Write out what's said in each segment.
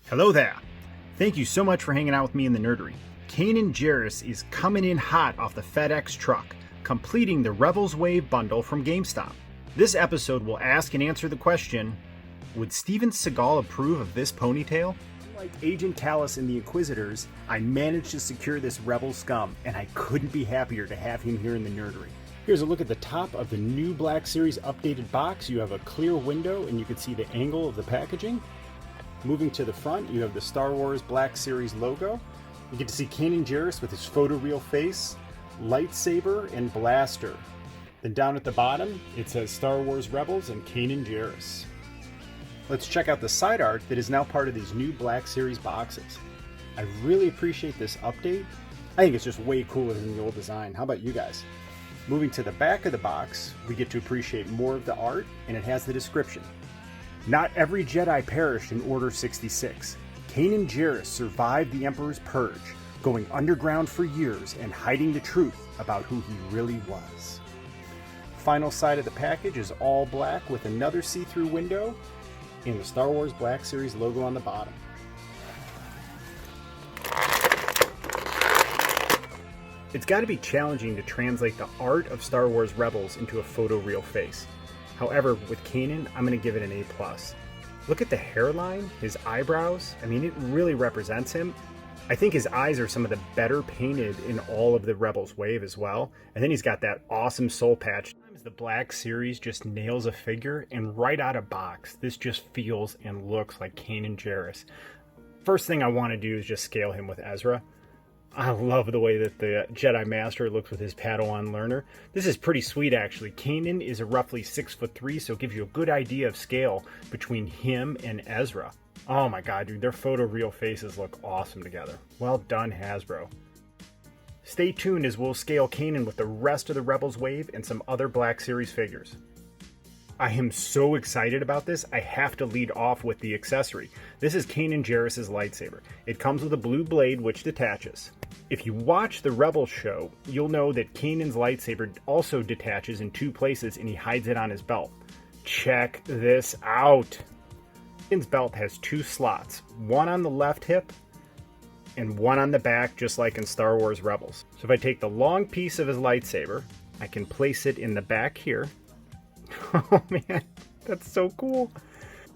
Hello there. Thank you so much for hanging out with me in the Nerdery. Kanan Jarrus is coming in hot off the FedEx truck, completing the Rebels Wave bundle from GameStop. This episode will ask and answer the question, would Steven Seagal approve of this ponytail? Like Agent Callus in the Inquisitors, I managed to secure this Rebel scum, and I couldn't be happier to have him here in the Nerdery. Here's a look at the top of the new Black Series updated box. You have a clear window and you can see the angle of the packaging. Moving to the front, you have the Star Wars Black Series logo. You get to see Kanan Jarrus with his photoreal face, lightsaber, and blaster. Then down at the bottom, it says Star Wars Rebels and Kanan Jarrus. Let's check out the side art that is now part of these new Black Series boxes. I really appreciate this update. I think it's just way cooler than the old design. How about you guys? Moving to the back of the box, we get to appreciate more of the art, and it has the description. Not every Jedi perished in Order 66. Kanan Jarrus survived the Emperor's Purge, going underground for years and hiding the truth about who he really was. Final side of the package is all black with another see-through window and the Star Wars Black Series logo on the bottom. It's got to be challenging to translate the art of Star Wars Rebels into a photoreal face. However, with Kanan, I'm going to give it an A+. Look at the hairline, his eyebrows. I mean, it really represents him. I think his eyes are some of the better painted in all of the Rebels Wave as well. And then he's got that awesome soul patch. The Black Series just nails a figure, and right out of box, this just feels and looks like Kanan Jarrus. First thing I want to do is just scale him with Ezra. I love the way that the Jedi Master looks with his Padawan learner. This is pretty sweet, actually. Kanan is a roughly 6'3", so it gives you a good idea of scale between him and Ezra. Oh my god, dude, their photoreal faces look awesome together. Well done, Hasbro. Stay tuned as we'll scale Kanan with the rest of the Rebels Wave and some other Black Series figures. I am so excited about this, I have to lead off with the accessory. This is Kanan Jarrus' lightsaber. It comes with a blue blade which detaches. If you watch the Rebels show, you'll know that Kanan's lightsaber also detaches in two places and he hides it on his belt. Check this out! Kanan's belt has two slots, one on the left hip and one on the back, just like in Star Wars Rebels. So if I take the long piece of his lightsaber, I can place it in the back here. Oh man, that's so cool.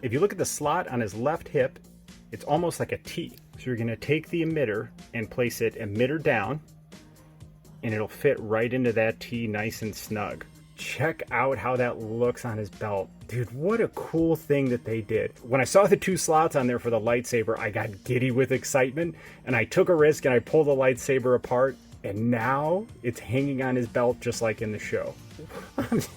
If you look at the slot on his left hip, it's almost like a T. So you're going to take the emitter and place it emitter down, and it'll fit right into that T nice and snug. Check out how that looks on his belt. Dude, what a cool thing that they did. When I saw the two slots on there for the lightsaber, I got giddy with excitement, and I took a risk and I pulled the lightsaber apart, and now it's hanging on his belt just like in the show.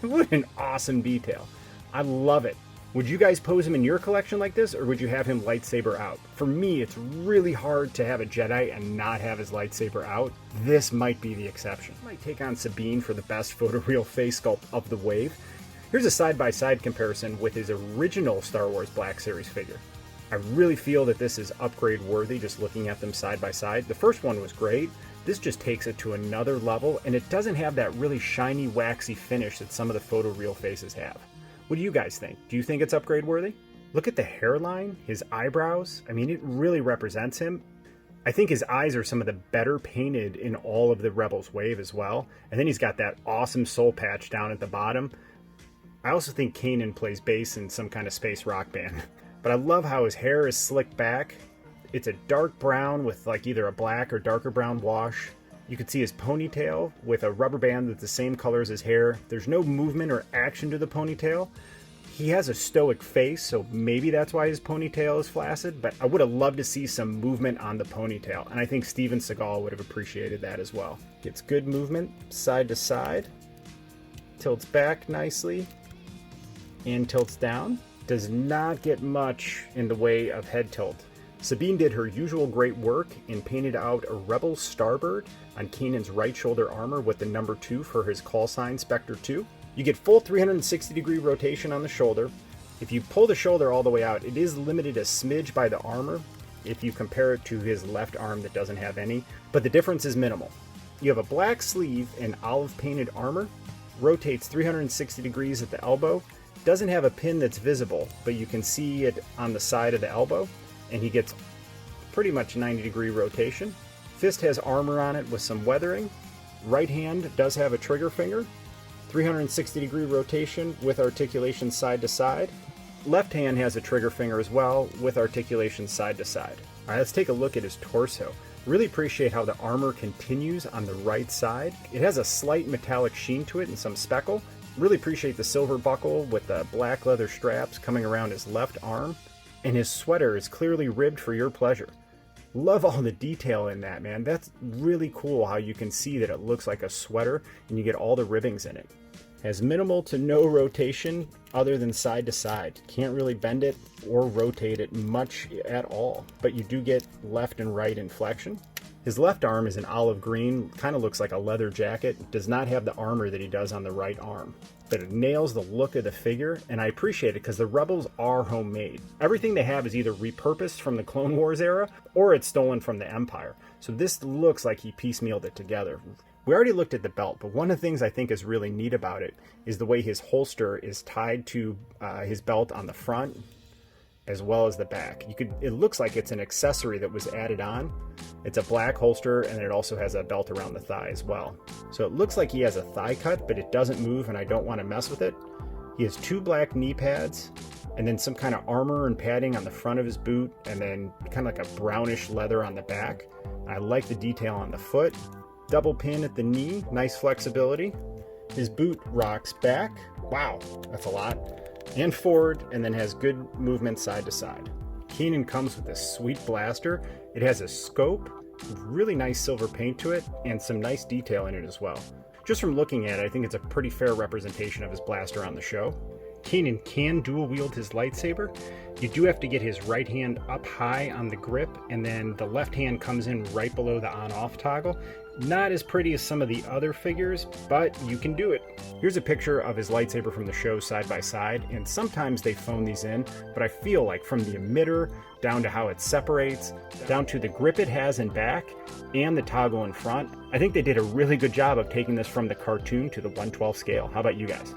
What an awesome detail. I love it. Would you guys pose him in your collection like this, or would you have him lightsaber out? For me, it's really hard to have a Jedi and not have his lightsaber out. This might be the exception. I might take on Sabine for the best photoreal face sculpt of the wave. Here's a side-by-side comparison with his original Star Wars Black Series figure. I really feel that this is upgrade worthy just looking at them side by side. The first one was great. This just takes it to another level, and it doesn't have that really shiny, waxy finish that some of the photoreal faces have. What do you guys think? Do you think it's upgrade worthy? Look at the hairline, his eyebrows. I mean, it really represents him. I think his eyes are some of the better painted in all of the Rebels Wave as well. And then he's got that awesome soul patch down at the bottom. I also think Kanan plays bass in some kind of space rock band. But I love how his hair is slicked back. It's a dark brown with like either a black or darker brown wash. You can see his ponytail with a rubber band that's the same color as his hair. There's no movement or action to the ponytail. He has a stoic face, so maybe that's why his ponytail is flaccid, but I would have loved to see some movement on the ponytail, and I think Steven Seagal would have appreciated that as well. Gets good movement side to side, tilts back nicely, and tilts down. Does not get much in the way of head tilt. Sabine did her usual great work and painted out a Rebel Starbird on Kanan's right shoulder armor with the number 2 for his call sign Spectre 2. You get full 360-degree rotation on the shoulder. If you pull the shoulder all the way out, it is limited a smidge by the armor if you compare it to his left arm that doesn't have any, but the difference is minimal. You have a black sleeve and olive painted armor, rotates 360 degrees at the elbow, doesn't have a pin that's visible, but you can see it on the side of the elbow, and he gets pretty much 90-degree rotation. Fist has armor on it with some weathering. Right hand does have a trigger finger. 360-degree rotation with articulation side to side. Left hand has a trigger finger as well with articulation side to side. All right, let's take a look at his torso. Really appreciate how the armor continues on the right side. It has a slight metallic sheen to it and some speckle. Really appreciate the silver buckle with the black leather straps coming around his left arm. And his sweater is clearly ribbed for your pleasure. Love all the detail in that, man. That's really cool how you can see that it looks like a sweater and you get all the ribbings in it. Has minimal to no rotation other than side to side. Can't really bend it or rotate it much at all, but you do get left and right inflection. His left arm is an olive green, kind of looks like a leather jacket. Does not have the armor that he does on the right arm, but it nails the look of the figure, and I appreciate it because the Rebels are homemade. Everything they have is either repurposed from the Clone Wars era or it's stolen from the Empire. So this looks like he piecemealed it together. We already looked at the belt, but one of the things I think is really neat about it is the way his holster is tied to his belt on the front as well as the back. It looks like it's an accessory that was added on. It's a black holster, and it also has a belt around the thigh as well. So it looks like he has a thigh cut, but it doesn't move, and I don't want to mess with it. He has 2 black knee pads, and then some kind of armor and padding on the front of his boot, and then kind of like a brownish leather on the back. I like the detail on the foot. Double pin at the knee, nice flexibility. His boot rocks back. Wow, that's a lot. And forward, and then has good movement side to side. Kanan comes with this sweet blaster. It has a scope, really nice silver paint to it, and some nice detail in it as well. Just from looking at it, I think it's a pretty fair representation of his blaster on the show. Kanan can dual wield his lightsaber. You do have to get his right hand up high on the grip, and then the left hand comes in right below the on-off toggle. Not as pretty as some of the other figures, but you can do it. Here's a picture of his lightsaber from the show side by side, and sometimes they phone these in, but I feel like from the emitter down to how it separates, down to the grip it has in back, and the toggle in front, I think they did a really good job of taking this from the cartoon to the 1/12 scale. How about you guys?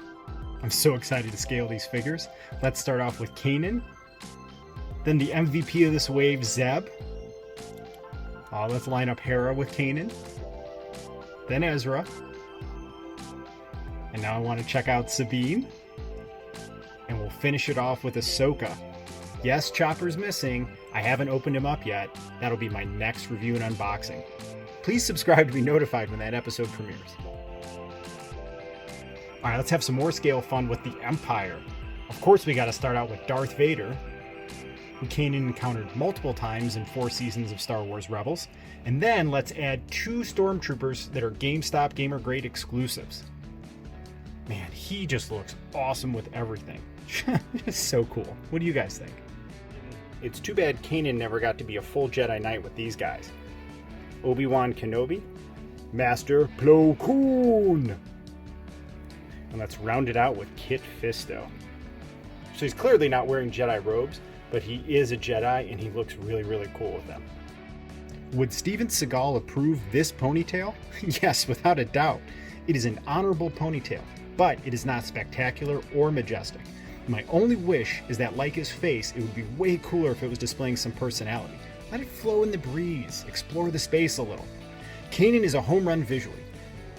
I'm so excited to scale these figures. Let's start off with Kanan, then the MVP of this wave, Zeb. Let's line up Hera with Kanan, then Ezra, and now I want to check out Sabine, and we'll finish it off with Ahsoka. Yes, Chopper's missing. I haven't opened him up yet. That'll be my next review and unboxing. Please subscribe to be notified when that episode premieres. Alright, let's have some more scale fun with the Empire. Of course, we gotta start out with Darth Vader, who Kanan encountered multiple times in 4 seasons of Star Wars Rebels. And then let's add 2 Stormtroopers that are GameStop Gamer Grade exclusives. Man, he just looks awesome with everything. Just so cool. What do you guys think? It's too bad Kanan never got to be a full Jedi Knight with these guys. Obi-Wan Kenobi, Master Plo Koon. And let's round it out with Kit Fisto. So he's clearly not wearing Jedi robes, but he is a Jedi and he looks really, really cool with them. Would Steven Seagal approve this ponytail? Yes, without a doubt. It is an honorable ponytail, but it is not spectacular or majestic. My only wish is that, like his face, it would be way cooler if it was displaying some personality. Let it flow in the breeze, explore the space a little. Kanan is a home run visually.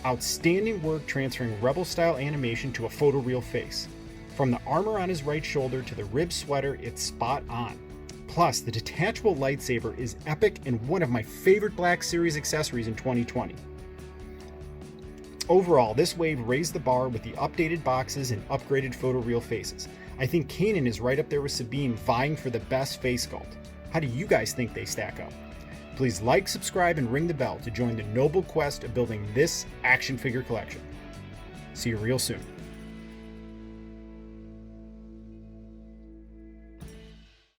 Outstanding work transferring Rebel-style animation to a photoreal face. From the armor on his right shoulder to the ribbed sweater, it's spot on. Plus, the detachable lightsaber is epic and one of my favorite Black Series accessories in 2020. Overall, this wave raised the bar with the updated boxes and upgraded photoreal faces. I think Kanan is right up there with Sabine, vying for the best face sculpt. How do you guys think they stack up? Please like, subscribe, and ring the bell to join the noble quest of building this action figure collection. See you real soon.